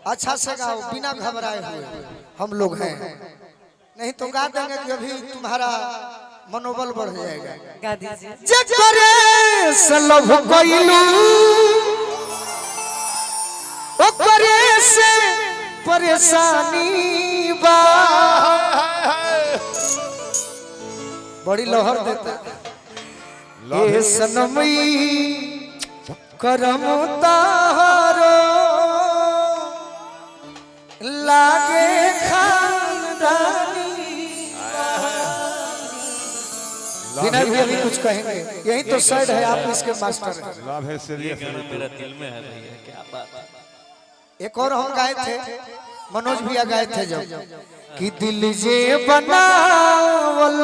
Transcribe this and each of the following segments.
अच्छा से गाओ बिना घबराए हुए, हम लोग हैं, नहीं तो गा देंगे कि अभी तुम्हारा मनोबल बढ़ जाएगा। गा दीजिए। जकरे सलभ गइलू ओकरे से परेशानी बा, बड़ी लहर देता ए सनमई करम तारो लागे खानदानी। विनय भी अभी कुछ कहेंगे, यही तो साइड है, आप इसके मास्टर हैं। लाभ है सीरियस मेरा दिल में है भैया, क्या बात है। एक और हम गाए थे, मनोज भैया गाए थे जब कि दिल जे बनावल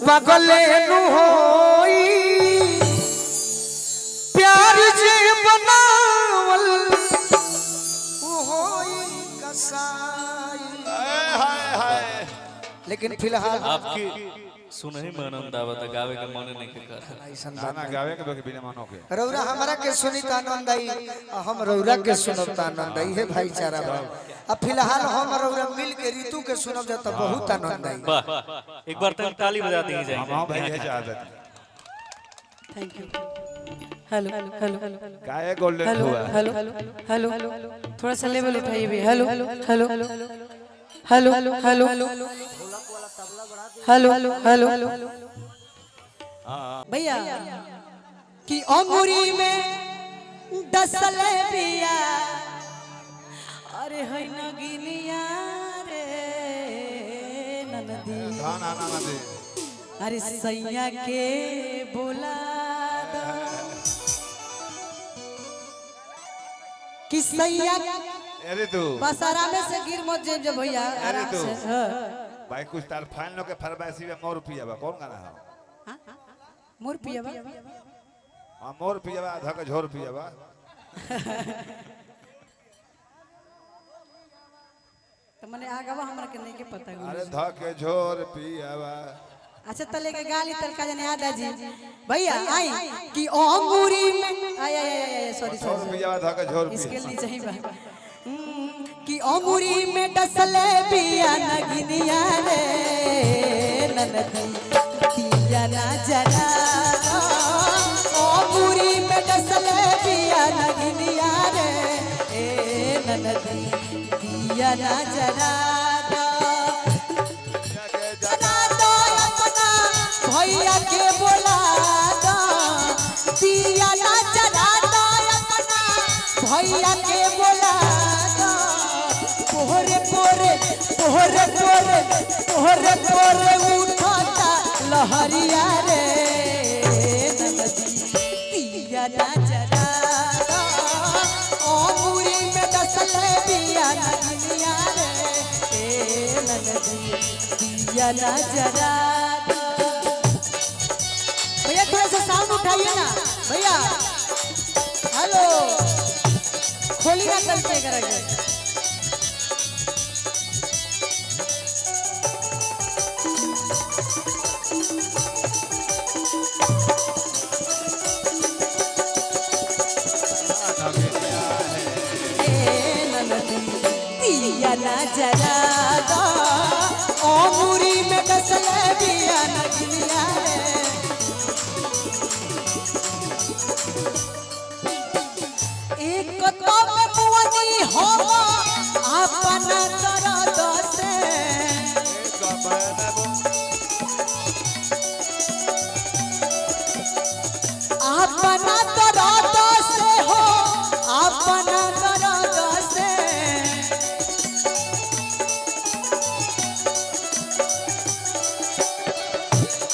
पागले नु होई, प्यार जे बनावल होई कसाई। लेकिन फिलहाल आपकी सुनही में आनंद आवत, गावे के मन नहीं के कर गाना गावे के बाकी बिना मानो के रौरा हमारा के सुनी त आनंद आई, हम रौरा के सुनब त आनंद आई है भाईचारा बा। अब फिलहाल हम रौरा मिल के ऋतु के सुनब जा त बहुत आनंद आई। वाह, एक बार तक ताली बजा दी जाए। हम भाई है चाहत थैंक यू। हेलो हेलो काहे गोल्डन हेलो हुआ हेलो हेलो हेलो, थोड़ा सा लेवल उठाइए भी। Hello hello hello hello hello hello hello भैया कि अंगूरी में डसल बिया, अरे है नगिनिया रे ननदी, खाना ना दे अरे सैया के बोला दो कि सैया। अरे तू बस आराम से गिर मत जाइए जब भैया, अरे आराम तू। से। हाँ। भाई कुछ तार फाइन लो के फरमाइशी में मोर पियाबा कौन गाना है? मोर पियाबा हां मोर पियाबा आधा का झोर पियाबा। तो मने आगवा हमरा के नहीं के पता गुरु। अरे धा के झोर पियाबा। अच्छा तले के गाली तलका जने आदा जी भैया आई कि अंगूरी में आय आय आय सॉरी झोर सॉरी पियाबा धा के झोर इसके पियाबा। लिए चाहिए बा कि अंगूरी में डसले बिया नगिनिया रे ननदी दिया ना जरा, अंगूरी में डसले बिया नगिनिया रे ए ननदी दिया ना जरा, जना दो अपना भैया के बोला दो, दिया ना जरा दो अपना भैया के बोला दो, पोरे पोरे पोरे पोरे पोरे पोरे उठता लहरिया रे ननदी दिया ना जरा दो, अंगूरी में डसले बिया नगिनिया रे ए ननदी दिया ना जरा दो। भैया थोड़ा सा साउंड उठाइए ना भैया। हेलो खोली ना करके करेंगे। दिया ना जरा दो, अंगूरी में डसले बिया नगिनिया रे, एक तो में मुअनी हो अपना दर्द से, अपना दर्द से हो अपना दर्द से,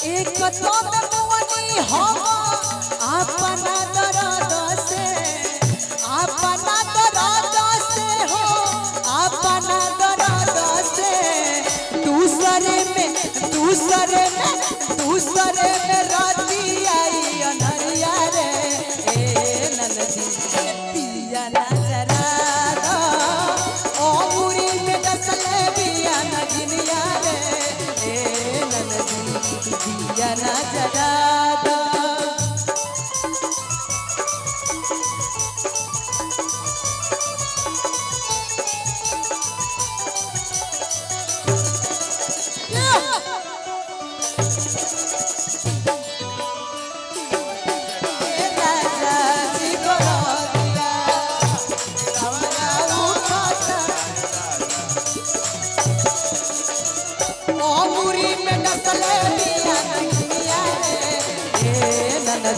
एक तो में मुअनी हो अपना दर्द से, अपना दर्द से हो अपना दर्द से, दूसरे में राती आई अनरिया रे ए ननदी दिया ना जरा दो, अंगूरी में डसले बिया नगिनिया रे ए ननदी दिया ना जरा दो।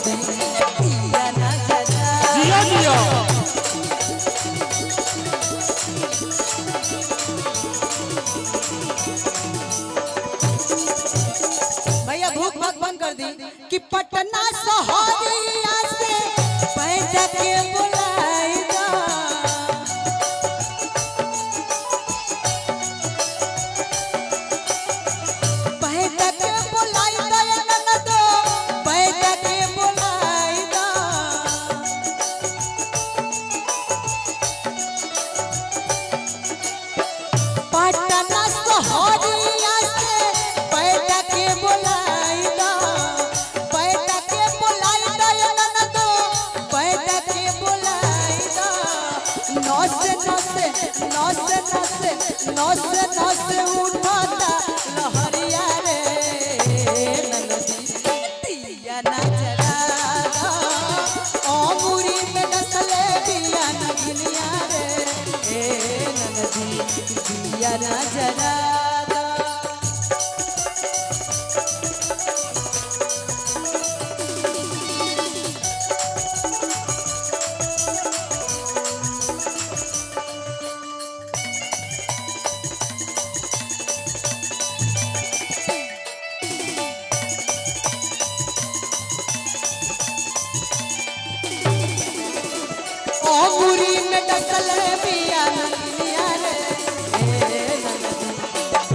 ननदी दिया ना जरा जिया जिया भैया भूख भाग बंद कर दी कि पटना शहरिया से पैसा के बुलाई दा पैसा के बुलाई दा ननदो पैसा के बुलाई दा पटना शहरिया से पैसा के बुलाई दा पैसा के बुलाई दा ननदो पैसा के बुलाई दा नौसे उठाता लहरिया रे ननदी दिया ना जरा दा अंगूरी में डसले बिया नगनिया रे ननदी दिया ना जरा दा अंगूरी में डसल बिया नगनिया रे ननदी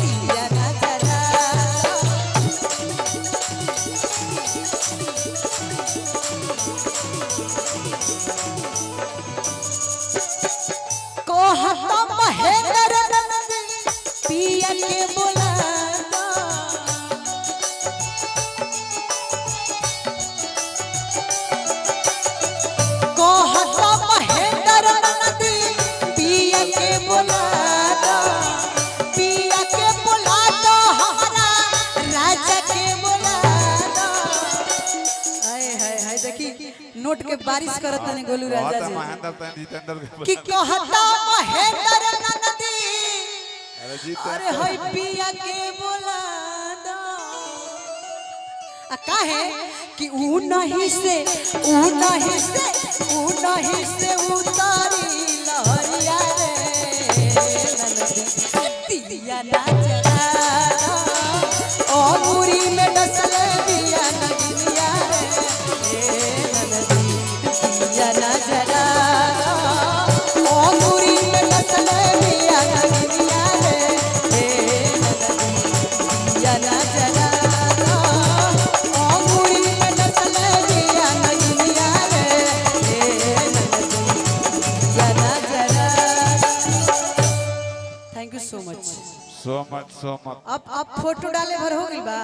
दिया ना जरा कोहता महेंद्र ननदी पिया के बुलाता कोहता महेंद्र ननदी पिया के बुलाता हमारा राजा के बुलाता हाय हाय हाय देखी नोट के बारिश करत तने गोलू राजा बहुत जी महेंद्र तन जितेंद्र कि कहता महेंद्र ननदी अरे जीत अरे होई पिया के बोला दो काहे कि ऊ नहीं से उतारी लहरिया रे ननदी दिया ना जरा अंगूरी में डसले बिया नगनिया रे ननदी दिया ना जरा अंगूरी में डसले बिया नगनिया रे ननदी दिया ना जरा अंगूरी में डसले बिया नगनिया रे ननदी दिया ना जरा thank you so much so much अब फोटो डाले भर हो गई बा।